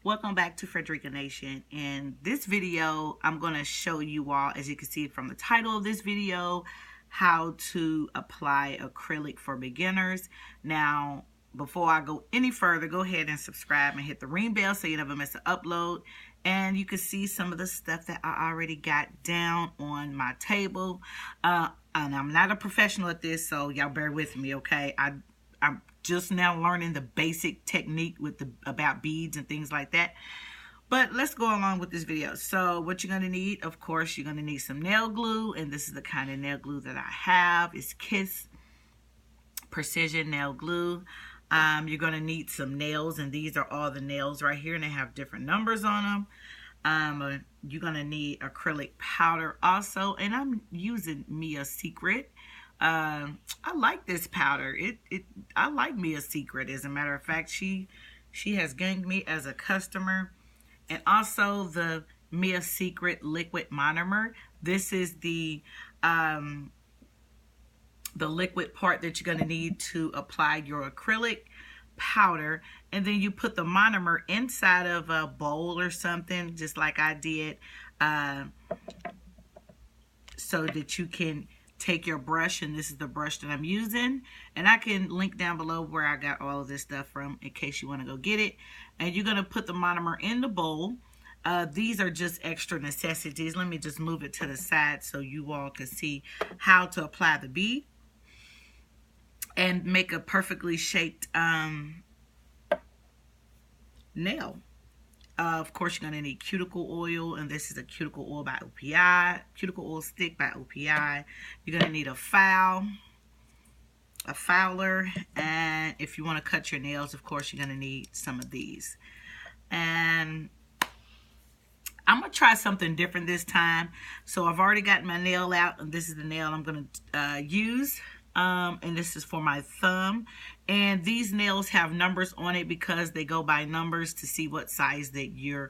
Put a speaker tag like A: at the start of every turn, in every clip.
A: Welcome back to Fredrica Nation. In this video, I'm going to show you all, as you can see from the title of this video, how to apply acrylic for beginners. Now, before I go any further, go ahead and subscribe and hit the ring bell so you never miss an upload. And you can see some of the stuff that I already got down on my table. And I'm not a professional at this, so y'all bear with me, okay? I'm just now learning the basic technique with about beads and things like that. But let's go along with this video. So what you're going to need, of course, you're going to need some nail glue. And this is the kind of nail glue that I have. It's Kiss Precision Nail Glue. You're going to need some nails. And these are all the nails right here. And they have different numbers on them. You're going to need acrylic powder also. And I'm using Mia's Secret. I like this powder. I like Mia's Secret. As a matter of fact, she has gained me as a customer. And also the Mia's Secret liquid monomer. This is the liquid part that you're going to need to apply your acrylic powder. And then you put the monomer inside of a bowl or something, just like I did, so that you can take your brush, and this is the brush that I'm using, and I can link down below where I got all of this stuff from in case you want to go get it. And you're going to put the monomer in the bowl. These are just extra necessities. Let me just move it to the side so you all can see how to apply the bead and make a perfectly shaped nail. Of course, you're going to need cuticle oil, and this is a cuticle oil by OPI, cuticle oil stick by OPI. You're going to need a fouler, and if you want to cut your nails, of course, you're going to need some of these. And I'm going to try something different this time. So I've already got my nail out, and this is the nail I'm going to use. And this is for my thumb. And these nails have numbers on it because they go by numbers to see what size that you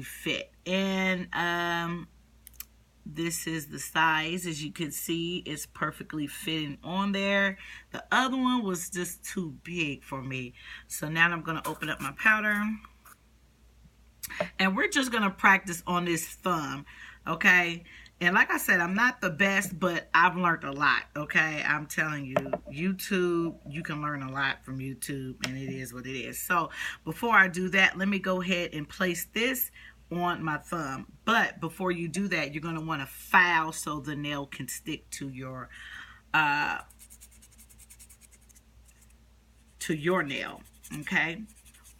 A: fit. And this is the size. As you can see, it's perfectly fitting on there. The other one was just too big for me. So now I'm going to open up my powder. And we're just going to practice on this thumb, okay? And like I said, I'm not the best, but I've learned a lot, okay? I'm telling you, YouTube, you can learn a lot from YouTube, and it is what it is. So before I do that, let me go ahead and place this on my thumb. But before you do that, you're going to want to file so the nail can stick to your nail, okay?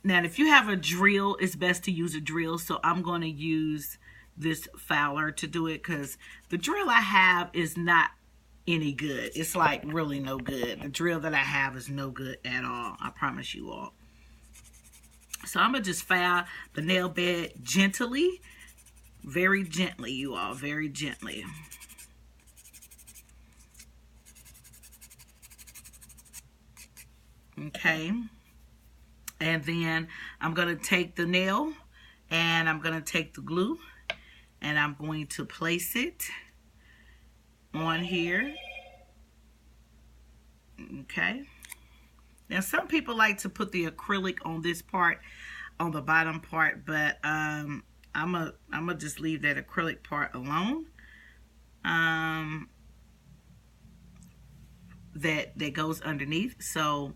A: Now, if you have a drill, it's best to use a drill. So I'm going to use this fouler to do it because the drill I have is not any good. It's like really no good. The drill that I have is no good at all. I promise you all. So I'm going to just file the nail bed gently. Very gently, you all. Very gently. Okay. And then I'm going to take the nail and I'm going to take the glue. And I'm going to place it on here. Okay. Now, some people like to put the acrylic on this part, on the bottom part, but I'm gonna just leave that acrylic part alone. That goes underneath. So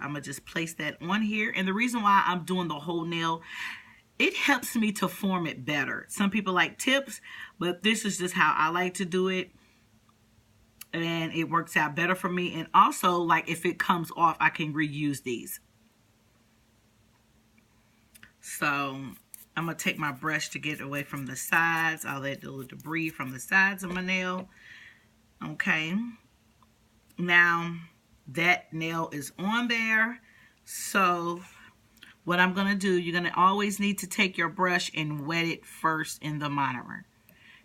A: I'm gonna just place that on here. And the reason why I'm doing the whole nail, it helps me to form it better. Some people like tips, but this is just how I like to do it. And it works out better for me. And also, like, if it comes off, I can reuse these. So I'm going to take my brush to get away from the sides. I'll let the debris from the sides of my nail. Okay. Now, that nail is on there. So what I'm going to do, you're going to always need to take your brush and wet it first in the monomer.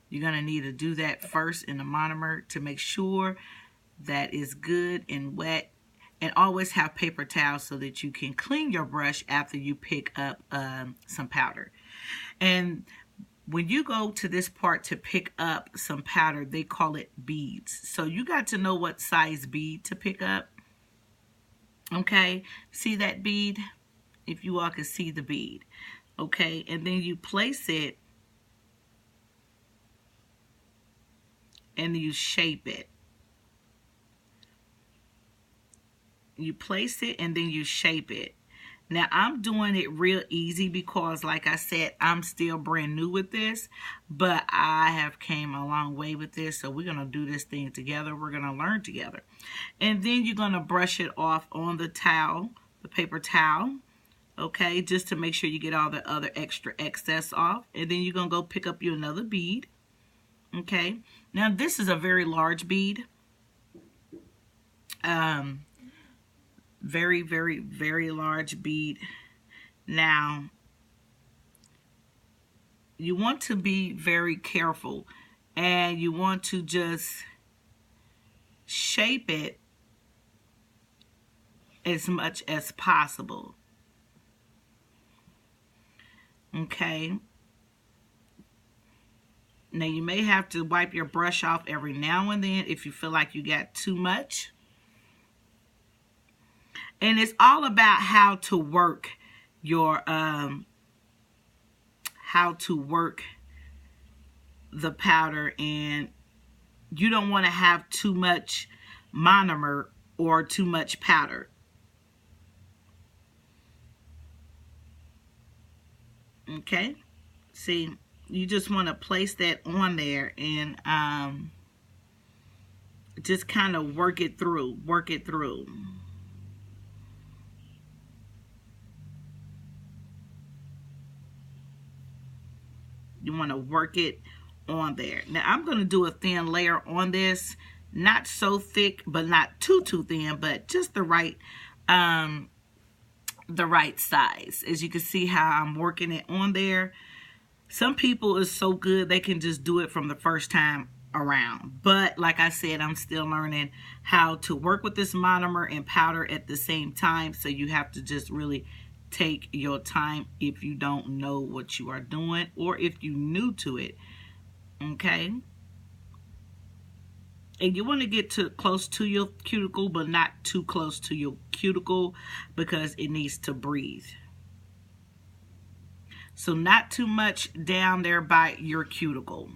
A: You're going to need to do that first in the monomer to make sure that it's good and wet. And always have paper towels so that you can clean your brush after you pick up some powder. And when you go to this part to pick up some powder, they call it beads. So you got to know what size bead to pick up. Okay, see that bead? if you all can see the bead. Okay, and then you place it and you shape it. You place it and then you shape it. Now I'm doing it real easy because, like I said, I'm still brand new with this, but I have came a long way with this. So we're going to do this thing together. We're going to learn together. And then you're going to brush it off on the towel, the paper towel. Okay, just to make sure you get all the other extra excess off. And then you're going to go pick up you another bead. Okay, now this is a very large bead. Very, very, very large bead. Now, you want to be very careful, and you want to just shape it as much as possible. Okay. Now, you may have to wipe your brush off every now and then if you feel like you got too much. And it's all about how to work your the powder, and you don't want to have too much monomer or too much powder. Okay, see, you just want to place that on there and just kind of work it through. You want to work it on there. Now I'm going to do a thin layer on this, not so thick, but not too thin, but just the right size. As you can see how I'm working it on there. Some people is so good they can just do it from the first time around, but like I said, I'm still learning how to work with this monomer and powder at the same time, so you have to just really take your time if you don't know what you are doing or if you're new to it. Okay, and you want to get close to your cuticle, but not too close to your cuticle because it needs to breathe. So not too much down there by your cuticle.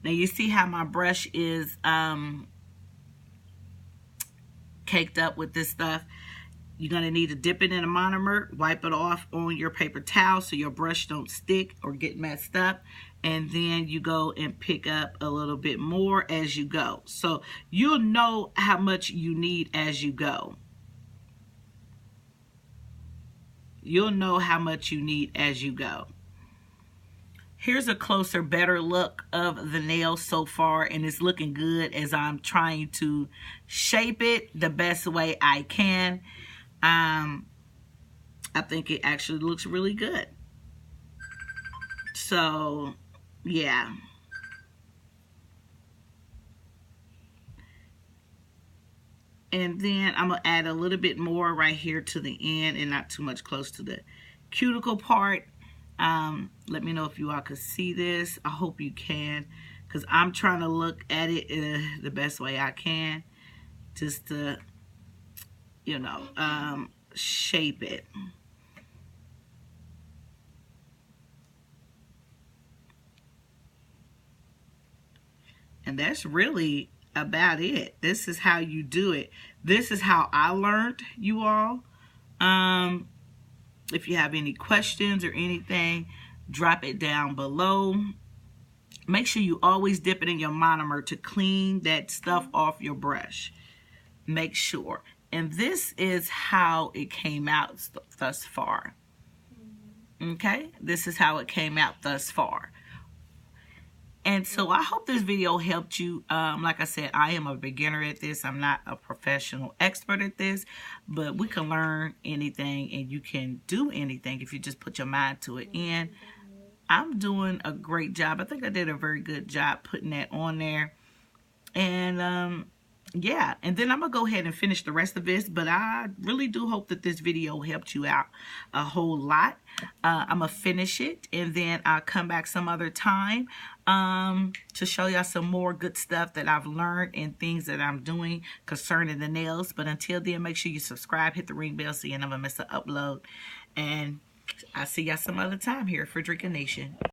A: Now you see how my brush is caked up with this stuff. You're going to need to dip it in a monomer, wipe it off on your paper towel so your brush don't stick or get messed up. And then you go and pick up a little bit more as you go. So you'll know how much you need as you go. You'll know how much you need as you go. Here's a closer, better look of the nail so far, and it's looking good as I'm trying to shape it the best way I can. I think it actually looks really good. So, yeah. And then I'm going to add a little bit more right here to the end and not too much close to the cuticle part. Let me know if you all can see this. I hope you can, because I'm trying to look at it the best way I can, just to, you know, shape it. And that's really about it. This is how you do it. This is how I learned, you all. If you have any questions or anything, drop it down below. Make sure you always dip it in your monomer to clean that stuff off your brush. Make sure. And this is how it came out thus far. Okay, this is how it came out thus far. And so I hope this video helped you. Like I said, I am a beginner at this. I'm not a professional expert at this, but we can learn anything and you can do anything if you just put your mind to it. And I'm doing a great job. I think I did a very good job putting that on there. And yeah, and then I'm gonna go ahead and finish the rest of this, but I really do hope that this video helped you out a whole lot. I'm gonna finish it, and then I'll come back some other time to show y'all some more good stuff that I've learned and things that I'm doing concerning the nails. But until then, make sure you subscribe, hit the ring bell so you never miss an upload, and I'll see y'all some other time here at Fredrica Nation.